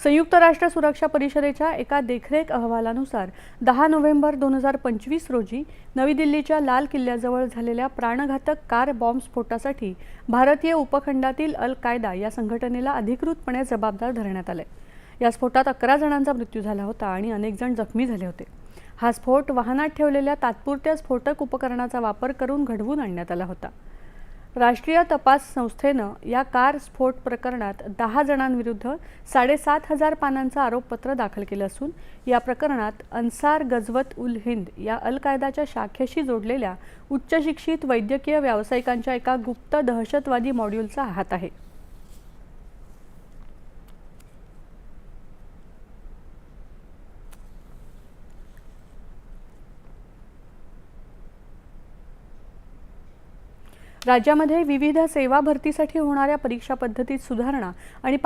संयुक्त राष्ट्र सुरक्षा परिषदेच्या एका देखरेख अहवालानुसार 10 नोव्हेंबर 2025 रोजी नवी दिल्लीच्या लाल किल्ल्याजवळ झालेल्या प्राणघातक कार बॉम्बस्फोटासाठी भारतीय उपखंडातील अल कायदा या संघटनेला अधिकृतपणे जबाबदार धरण्यात आले। या स्फोटात 11 जणांचा मृत्यू झाला होता आणि अनेक जण जखमी झाले होते। हा स्फोट वाहनात ठेवलेल्या तात्पुरत्या स्फोटक उपकरणाचा वापर करून घडवून आणण्यात आला होता। राष्ट्रीय तपास संस्थेनं या कार स्फोट प्रकरणात 10 जणांविरुद्ध 7,500 पानांचं आरोपपत्र दाखल केलं असून या प्रकरणात अन्सार गझवत उल हिंद या अल कायदाच्या शाखेशी जोडलेल्या उच्चशिक्षित वैद्यकीय व्यावसायिकांच्या एका गुप्त दहशतवादी मॉड्यूलचा हात आहे। राज्यामध्ये विविध सेवा भरतीसाठी होणाऱ्या परीक्षा पद्धतीत सुधारणा आणि